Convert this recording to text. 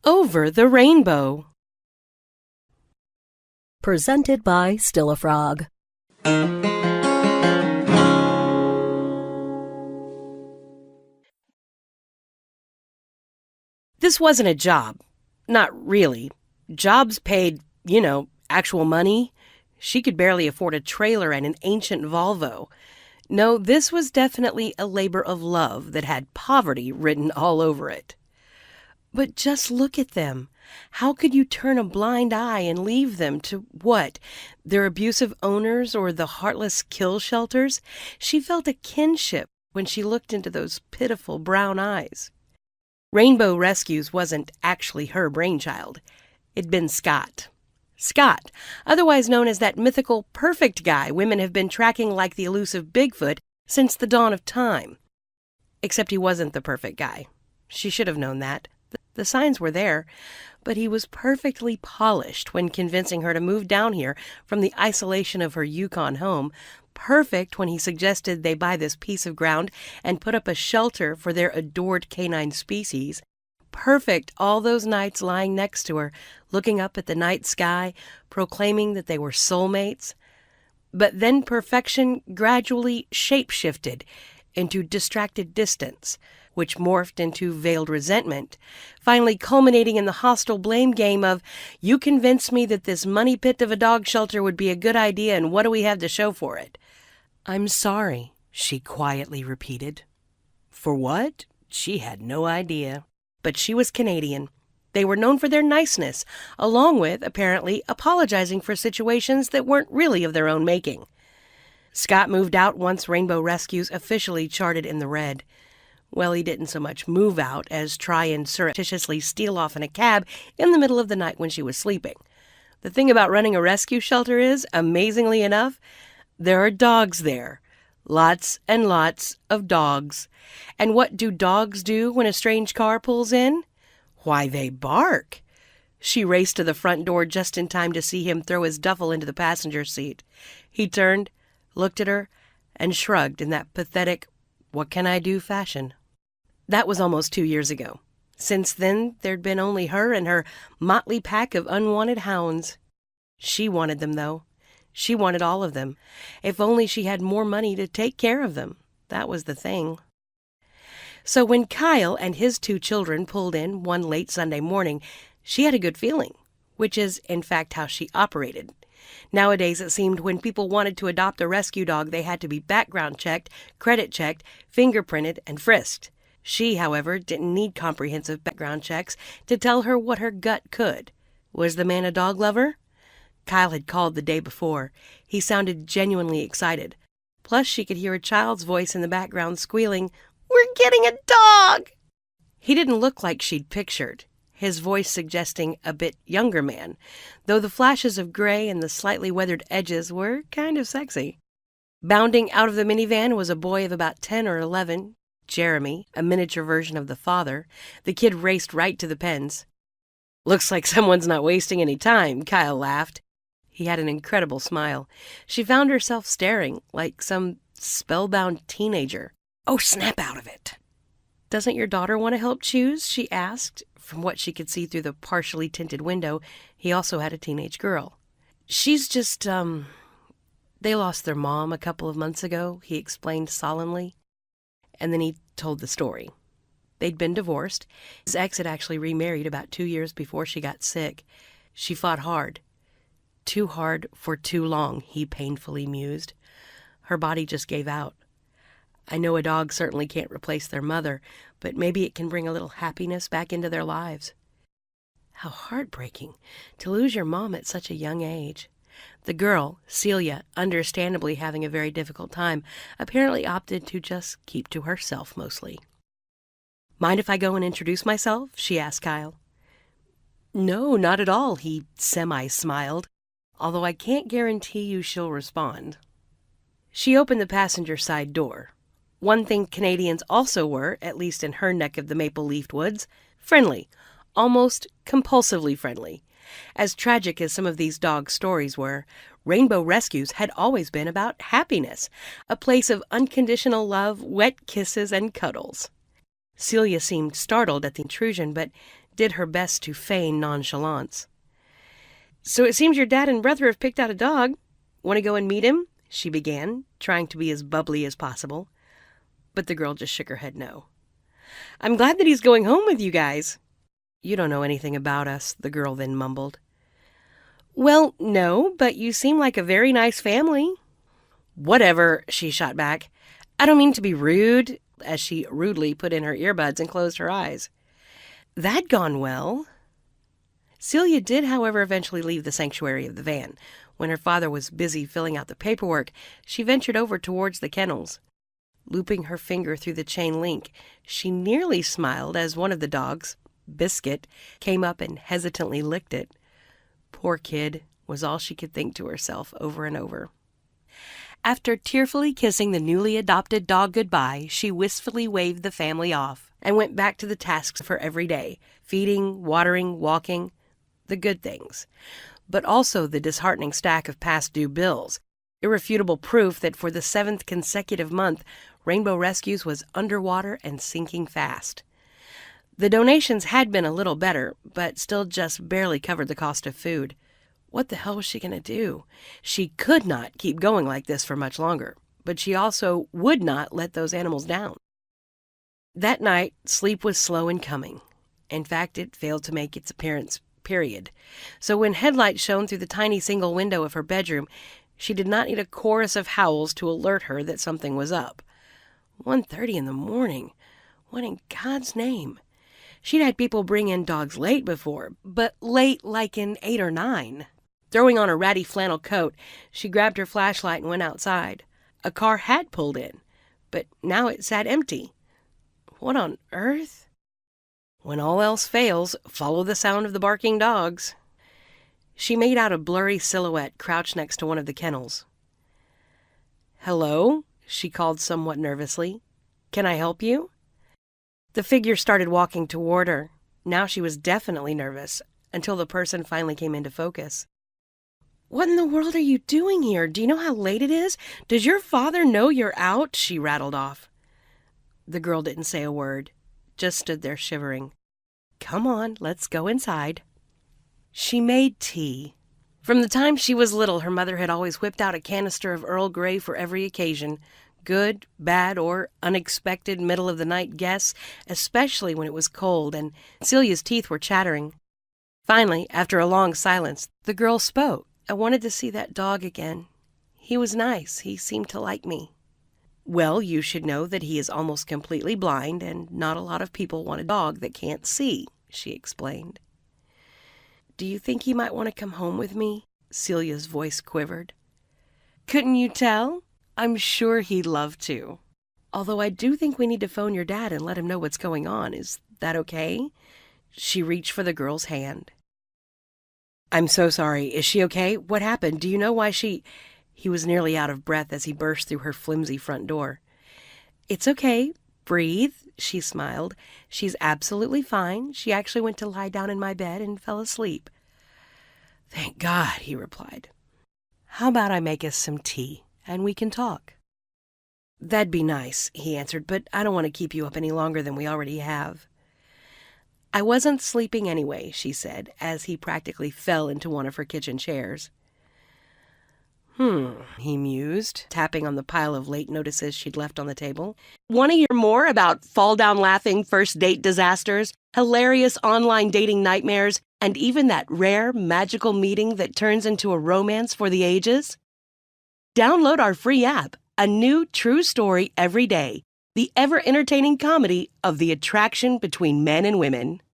Over the Rainbow. Presented by Still a Frog. This wasn't a job. Not really. Jobs paid, actual money. She could barely afford a trailer and an ancient Volvo. No, this was definitely a labor of love that had poverty written all over it. But just look at them. How could you turn a blind eye and leave them to what? Their abusive owners or the heartless kill shelters? She felt a kinship when she looked into those pitiful brown eyes. Rainbow Rescues wasn't actually her brainchild. It'd been Scott. Scott, otherwise known as that mythical perfect guy women have been tracking like the elusive Bigfoot since the dawn of time. Except he wasn't the perfect guy. She should have known that. The signs were there, but he was perfectly polished when convincing her to move down here from the isolation of her Yukon home, perfect when he suggested they buy this piece of ground and put up a shelter for their adored canine species, perfect all those nights lying next to her, looking up at the night sky, proclaiming that they were soulmates. But then perfection gradually shape-shifted into distracted distance, which morphed into veiled resentment, finally culminating in the hostile blame game of, "You convinced me that this money pit of a dog shelter would be a good idea, and what do we have to show for it?" "I'm sorry," she quietly repeated. For what? She had no idea. But she was Canadian. They were known for their niceness, along with, apparently, apologizing for situations that weren't really of their own making. Scott moved out once Rainbow Rescues officially charted in the red. Well, he didn't so much move out as try and surreptitiously steal off in a cab in the middle of the night when she was sleeping. The thing about running a rescue shelter is, amazingly enough, there are dogs there. Lots and lots of dogs. And what do dogs do when a strange car pulls in? Why, they bark. She raced to the front door just in time to see him throw his duffel into the passenger seat. He turned, looked at her, and shrugged in that pathetic, "what can I do" fashion. That was almost 2 years ago. Since then, there'd been only her and her motley pack of unwanted hounds. She wanted them, though. She wanted all of them. If only she had more money to take care of them. That was the thing. So when Kyle and his 2 children pulled in one late Sunday morning, she had a good feeling, which is, in fact, how she operated. Nowadays, it seemed when people wanted to adopt a rescue dog, they had to be background checked, credit checked, fingerprinted, and frisked. She, however, didn't need comprehensive background checks to tell her what her gut could. Was the man a dog lover? Kyle had called the day before. He sounded genuinely excited. Plus, she could hear a child's voice in the background squealing, "We're getting a dog!" He didn't look like she'd pictured, his voice suggesting a bit younger man, though the flashes of gray and the slightly weathered edges were kind of sexy. Bounding out of the minivan was a boy of about 10 or 11, Jeremy, a miniature version of the father. The kid raced right to the pens. "Looks like someone's not wasting any time," Kyle laughed. He had an incredible smile. She found herself staring like some spellbound teenager. "Oh, snap out of it." "Doesn't your daughter want to help choose?" she asked. From what she could see through the partially tinted window, he also had a teenage girl. "She's just, they lost their mom a couple of months ago," he explained solemnly. And then he told the story. They'd been divorced. His ex had actually remarried about 2 years before she got sick. She fought hard. Too hard for too long, he painfully mused. Her body just gave out. "I know a dog certainly can't replace their mother, but maybe it can bring a little happiness back into their lives." How heartbreaking to lose your mom at such a young age. The girl, Celia, understandably having a very difficult time, apparently opted to just keep to herself mostly. "Mind if I go and introduce myself?" she asked Kyle. "No, not at all," he semi-smiled, "although I can't guarantee you she'll respond." She opened the passenger side door. One thing Canadians also were, at least in her neck of the maple-leafed woods, friendly, almost compulsively friendly. As tragic as some of these dog stories were, Rainbow Rescues had always been about happiness, a place of unconditional love, wet kisses, and cuddles. Celia seemed startled at the intrusion, but did her best to feign nonchalance. "So it seems your dad and brother have picked out a dog. Want to go and meet him?" she began, trying to be as bubbly as possible. But the girl just shook her head no. "I'm glad that he's going home with you guys." "You don't know anything about us," the girl then mumbled. "Well, no, but you seem like a very nice family." "Whatever," she shot back. "I don't mean to be rude," as she rudely put in her earbuds and closed her eyes. That'd gone well. Celia did, however, eventually leave the sanctuary of the van. When her father was busy filling out the paperwork, she ventured over towards the kennels. Looping her finger through the chain link, she nearly smiled as one of the dogs, Biscuit, came up and hesitantly licked it. "Poor kid," was all she could think to herself over and over. After tearfully kissing the newly adopted dog goodbye, she wistfully waved the family off and went back to the tasks of her every day, feeding, watering, walking, the good things, but also the disheartening stack of past due bills, irrefutable proof that for the 7th consecutive month, Rainbow Rescues was underwater and sinking fast. The donations had been a little better, but still just barely covered the cost of food. What the hell was she going to do? She could not keep going like this for much longer, but she also would not let those animals down. That night, sleep was slow in coming. In fact, it failed to make its appearance, period. So when headlights shone through the tiny single window of her bedroom, she did not need a chorus of howls to alert her that something was up. 1:30 in the morning. What in God's name? She'd had people bring in dogs late before, but late like in 8 or 9. Throwing on a ratty flannel coat, she grabbed her flashlight and went outside. A car had pulled in, but now it sat empty. What on earth? When all else fails, follow the sound of the barking dogs. She made out a blurry silhouette crouched next to one of the kennels. "Hello?" she called somewhat nervously. "Can I help you?" The figure started walking toward her. Now she was definitely nervous, until the person finally came into focus. "What in the world are you doing here? Do you know how late it is? Does your father know you're out?" she rattled off. The girl didn't say a word, just stood there shivering. "Come on, let's go inside." She made tea. From the time she was little, her mother had always whipped out a canister of Earl Grey for every occasion. Good, bad, or unexpected middle-of-the-night guests, especially when it was cold and Celia's teeth were chattering. Finally, after a long silence, the girl spoke. "I wanted to see that dog again. He was nice. He seemed to like me." "Well, you should know that he is almost completely blind, and not a lot of people want a dog that can't see," she explained. "Do you think he might want to come home with me?" Celia's voice quivered. "Couldn't you tell? I'm sure he'd love to. Although I do think we need to phone your dad and let him know what's going on. Is that okay?" She reached for the girl's hand. "I'm so sorry. Is she okay? What happened? Do you know why she—" He was nearly out of breath as he burst through her flimsy front door. "It's okay. Breathe," she smiled. "She's absolutely fine. She actually went to lie down in my bed and fell asleep." "Thank God," he replied. "How about I make us some tea, and we can talk?" "That'd be nice," he answered, "but I don't want to keep you up any longer than we already have." "I wasn't sleeping anyway," she said, as he practically fell into one of her kitchen chairs. He mused, tapping on the pile of late notices she'd left on the table. "Want to hear more about fall-down laughing first date disasters, hilarious online dating nightmares, and even that rare, magical meeting that turns into a romance for the ages? Download our free app, A New True Story Every Day, the ever-entertaining comedy of the attraction between men and women."